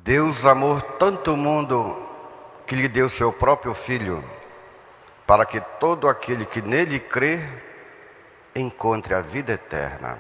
Deus amou tanto o mundo que lhe deu seu próprio Filho, para que todo aquele que nele crê encontre a vida eterna.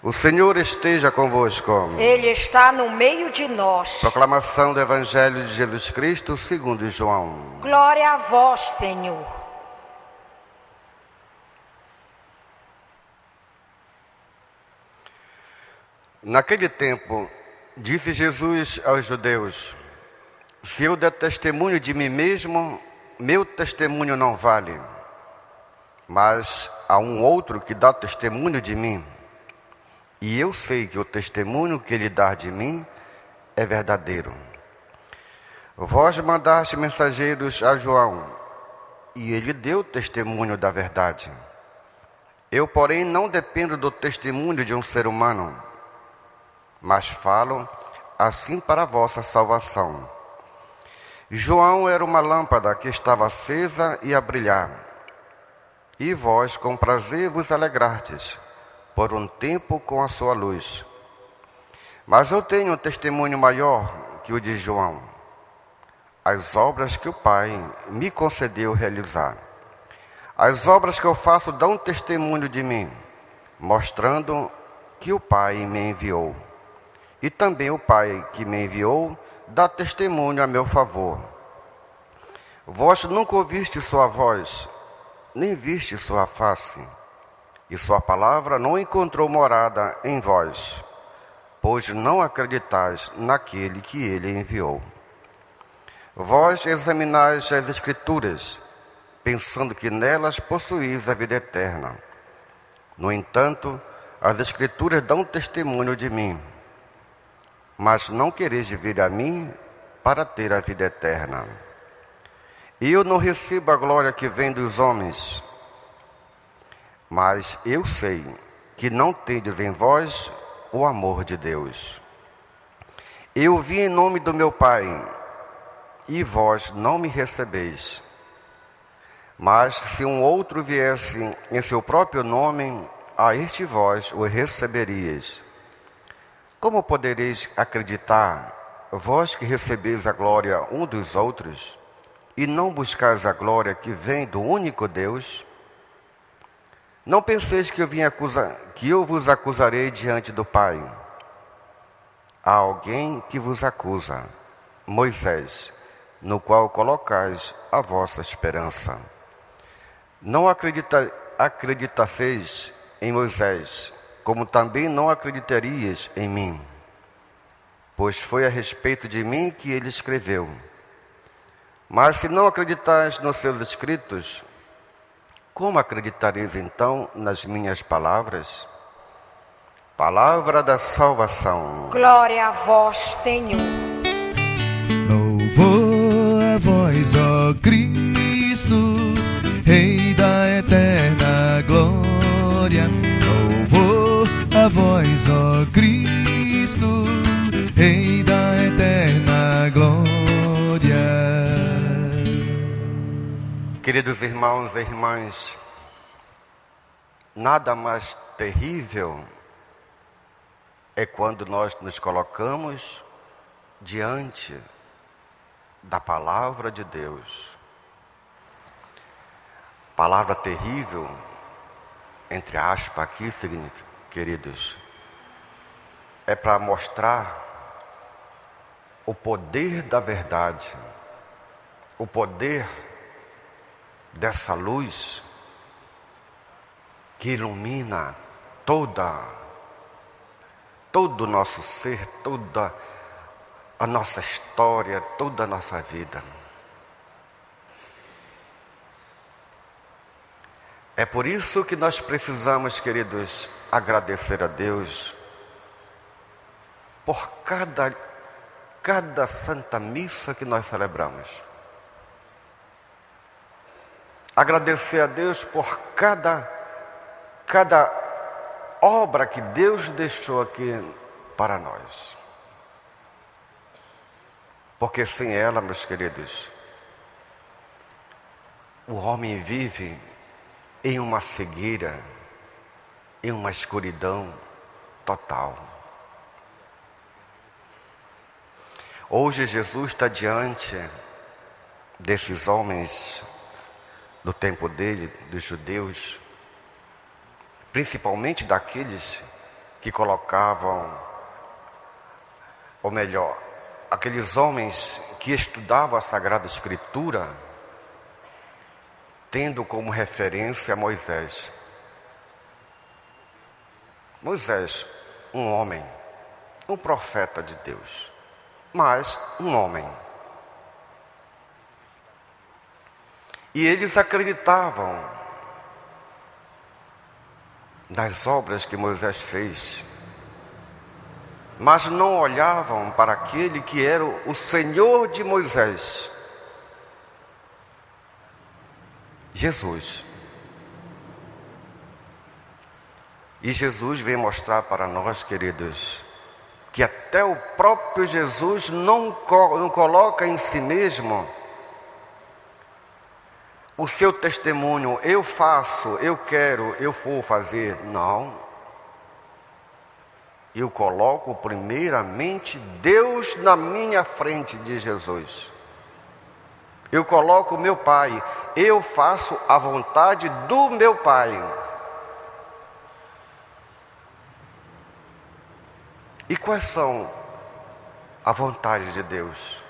O Senhor esteja convosco. Ele está no meio de nós. Proclamação do Evangelho de Jesus Cristo segundo João. Glória a vós, Senhor. Naquele tempo, disse Jesus aos judeus: se eu der testemunho de mim mesmo, meu testemunho não vale. Mas há um outro que dá testemunho de mim, e eu sei que o testemunho que ele dá de mim é verdadeiro. Vós mandaste mensageiros a João, e ele deu testemunho da verdade. Eu, porém, não dependo do testemunho de um ser humano, mas falo assim para a vossa salvação. João era uma lâmpada que estava acesa e a brilhar, e vós com prazer vos alegrastes por um tempo com a sua luz. Mas eu tenho um testemunho maior que o de João, as obras que o Pai me concedeu realizar. As obras que eu faço dão testemunho de mim, mostrando que o Pai me enviou. E também o Pai que me enviou dá testemunho a meu favor. Vós nunca ouviste sua voz, nem viste sua face, e sua palavra não encontrou morada em vós, pois não acreditais naquele que ele enviou. Vós examinais as Escrituras, pensando que nelas possuís a vida eterna. No entanto, as Escrituras dão testemunho de mim, mas não quereis vir a mim para ter a vida eterna. E eu não recebo a glória que vem dos homens, mas eu sei que não tendes em vós o amor de Deus. Eu vim em nome do meu Pai, e vós não me recebeis. Mas se um outro viesse em seu próprio nome, a este vós o receberíeis. Como podereis acreditar, vós que recebeis a glória um dos outros, e não buscais a glória que vem do único Deus? Não penseis que eu vos acusarei diante do Pai. Há alguém que vos acusa, Moisés, no qual colocais a vossa esperança. Não acreditasseis em Moisés, como também não acreditarias em mim, pois foi a respeito de mim que ele escreveu. Mas se não acreditais nos seus escritos, como acreditareis então nas minhas palavras? Palavra da salvação. Glória a vós, Senhor. Louvor a vós, ó Cristo, Rei da eterna glória. Louvor a vós, ó Cristo, Rei da eterna glória. Queridos irmãos e irmãs, nada mais terrível é quando nós nos colocamos diante da palavra de Deus. Palavra terrível, entre aspas aqui, queridos, é para mostrar o poder da verdade, o poder dessa luz que ilumina todo o nosso ser, toda a nossa história, toda a nossa vida. É por isso que nós precisamos, queridos, agradecer a Deus por cada Santa Missa que nós celebramos. Agradecer a Deus por cada obra que Deus deixou aqui para nós. Porque sem ela, meus queridos, o homem vive em uma cegueira, em uma escuridão total. Hoje Jesus está diante desses homens do tempo dele, dos judeus, principalmente daqueles que colocavam, ou melhor, aqueles homens que estudavam a Sagrada Escritura, tendo como referência Moisés. Moisés, um homem, um profeta de Deus, mas um homem. E eles acreditavam nas obras que Moisés fez, mas não olhavam para aquele que era o Senhor de Moisés, Jesus. E Jesus vem mostrar para nós, queridos, que até o próprio Jesus não coloca em si mesmo o seu testemunho, eu faço, eu quero, eu vou fazer. Não. Eu coloco primeiramente Deus na minha frente, de Jesus. Eu coloco meu Pai, eu faço a vontade do meu Pai. E quais são a vontade de Deus?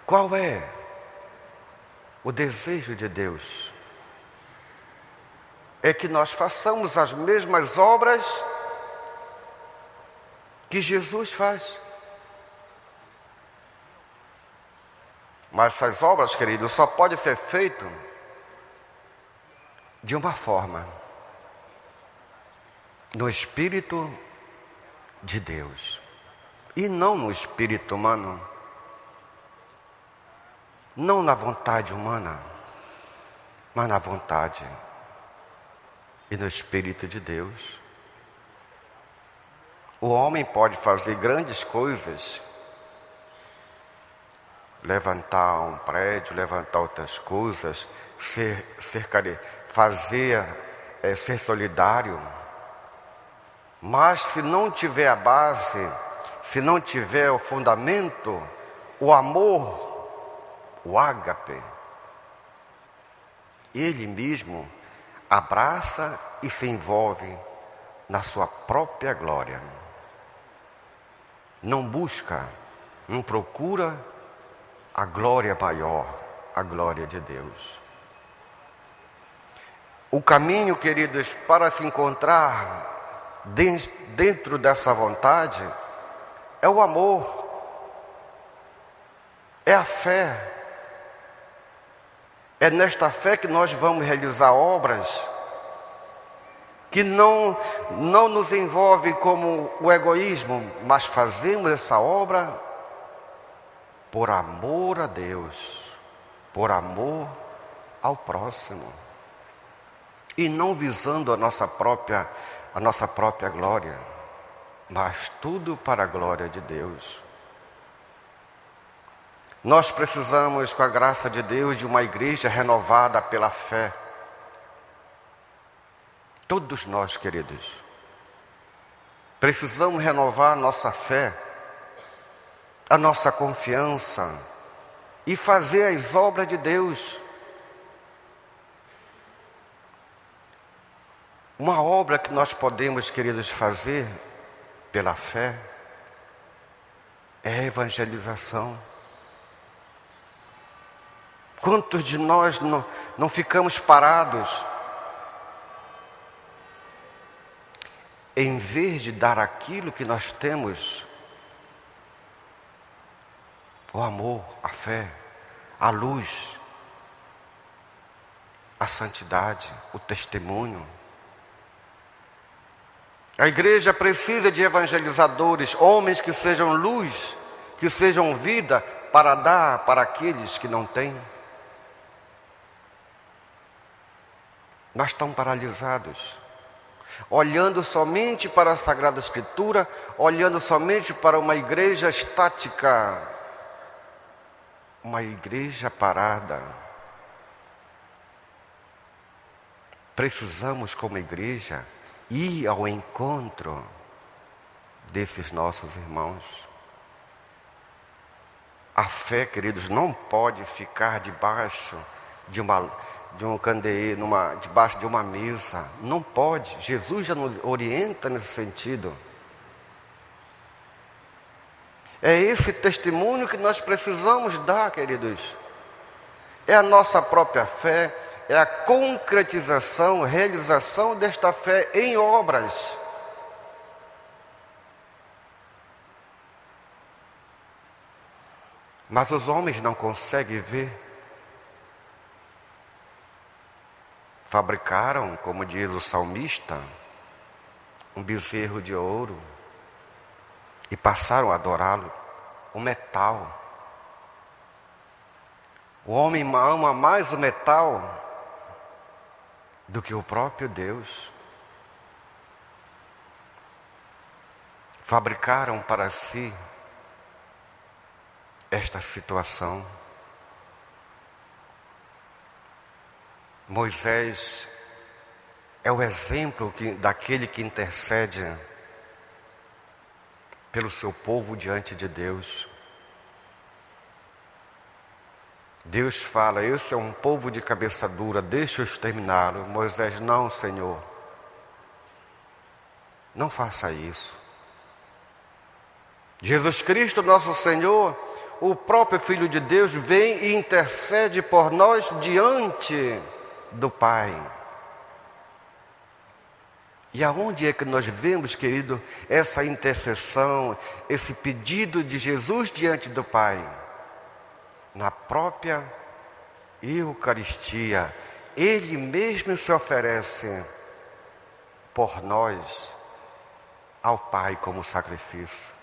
Qual é o desejo de Deus? É que nós façamos as mesmas obras que Jesus faz. Mas essas obras, queridos, só podem ser feitas de uma forma: no Espírito de Deus, e não no espírito humano, não na vontade humana, mas na vontade e no Espírito de Deus. O homem pode fazer grandes coisas, levantar um prédio, levantar outras coisas, ser solidário, mas se não tiver a base, se não tiver o fundamento, o amor, o ágape, ele mesmo abraça e se envolve na sua própria glória. Não busca, não procura a glória maior, a glória de Deus. O caminho, queridos, para se encontrar dentro dessa vontade é o amor, é a fé. É nesta fé que nós vamos realizar obras que não nos envolve como o egoísmo, mas fazemos essa obra por amor a Deus, por amor ao próximo, e não visando a nossa própria glória, mas tudo para a glória de Deus. Nós precisamos, com a graça de Deus, de uma igreja renovada pela fé. Todos nós, queridos, precisamos renovar a nossa fé, a nossa confiança e fazer as obras de Deus. Uma obra que nós podemos, queridos, fazer pela fé é a evangelização. Quantos de nós não ficamos parados? Em vez de dar aquilo que nós temos, o amor, a fé, a luz, a santidade, o testemunho. A igreja precisa de evangelizadores, homens que sejam luz, que sejam vida para dar para aqueles que não têm. Mas estão paralisados, olhando somente para a Sagrada Escritura, olhando somente para uma igreja estática, uma igreja parada. Precisamos, como igreja, ir ao encontro desses nossos irmãos. A fé, queridos, não pode ficar debaixo de um candeeiro, debaixo de uma mesa. Não pode. Jesus já nos orienta nesse sentido. É esse testemunho que nós precisamos dar, queridos. É a nossa própria fé, é a concretização, realização desta fé em obras. Mas os homens não conseguem ver. Fabricaram, como diz o salmista, um bezerro de ouro e passaram a adorá-lo, o metal. O homem ama mais o metal do que o próprio Deus. Fabricaram para si esta situação. Moisés é o exemplo daquele que intercede pelo seu povo diante de Deus. Deus fala: esse é um povo de cabeça dura, deixa eu exterminá-lo. Moisés: não, Senhor, não faça isso. Jesus Cristo, nosso Senhor, o próprio Filho de Deus, vem e intercede por nós diante do Pai. E aonde é que nós vemos, querido, essa intercessão, esse pedido de Jesus diante do Pai? Na própria Eucaristia. Ele mesmo se oferece por nós ao Pai como sacrifício.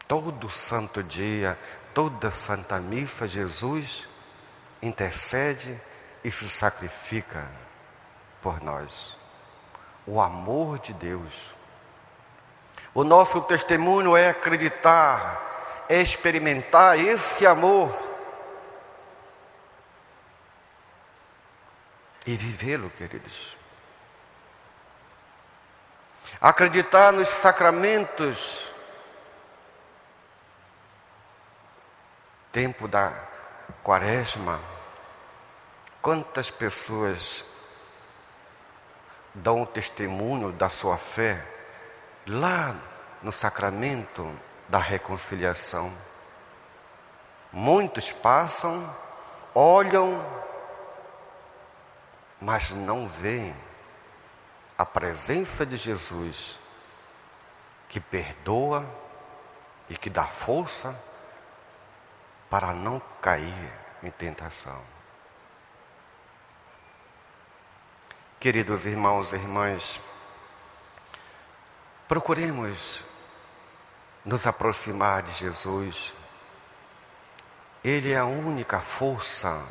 Todo santo dia, toda santa missa, Jesus intercede e se sacrifica por nós. O amor de Deus. O nosso testemunho é acreditar, é experimentar esse amor e vivê-lo, queridos. Acreditar nos sacramentos. Tempo da Quaresma, quantas pessoas dão o testemunho da sua fé lá no sacramento da reconciliação. Muitos passam, olham, mas não veem a presença de Jesus, que perdoa e que dá força para não cair em tentação. Queridos irmãos e irmãs, procuremos nos aproximar de Jesus. Ele é a única força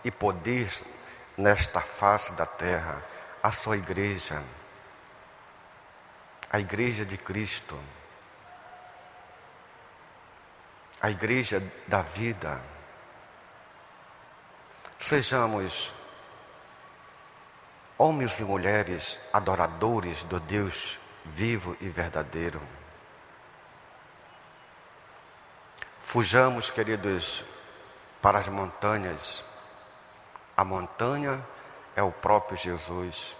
e poder nesta face da terra, a sua igreja, a igreja de Cristo, a igreja da vida. Sejamos homens e mulheres adoradores do Deus vivo e verdadeiro. Fujamos, queridos, para as montanhas. A montanha é o próprio Jesus,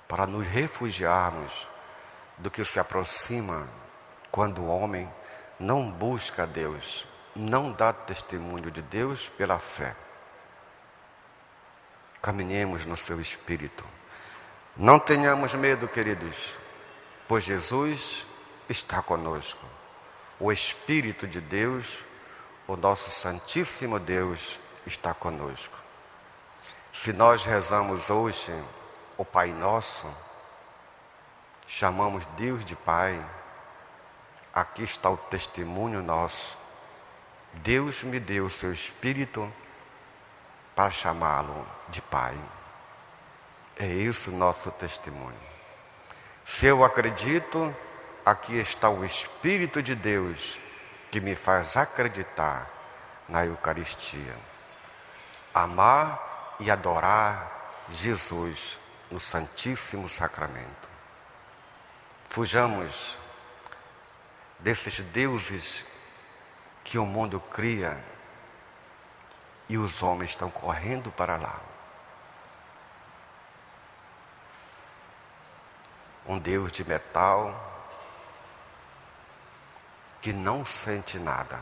para nos refugiarmos do que se aproxima quando o homem não busca a Deus, não dá testemunho de Deus pela fé. Caminhemos no seu Espírito. Não tenhamos medo, queridos, pois Jesus está conosco. O Espírito de Deus, o nosso Santíssimo Deus, está conosco. Se nós rezamos hoje o Pai Nosso, chamamos Deus de Pai, aqui está o testemunho nosso. Deus me deu o seu Espírito para chamá-lo de Pai. É isso o nosso testemunho. Se eu acredito, aqui está o Espírito de Deus que me faz acreditar na Eucaristia. Amar e adorar Jesus no Santíssimo Sacramento. Fujamos desses deuses que o mundo cria e os homens estão correndo para lá. Um Deus de metal que não sente nada.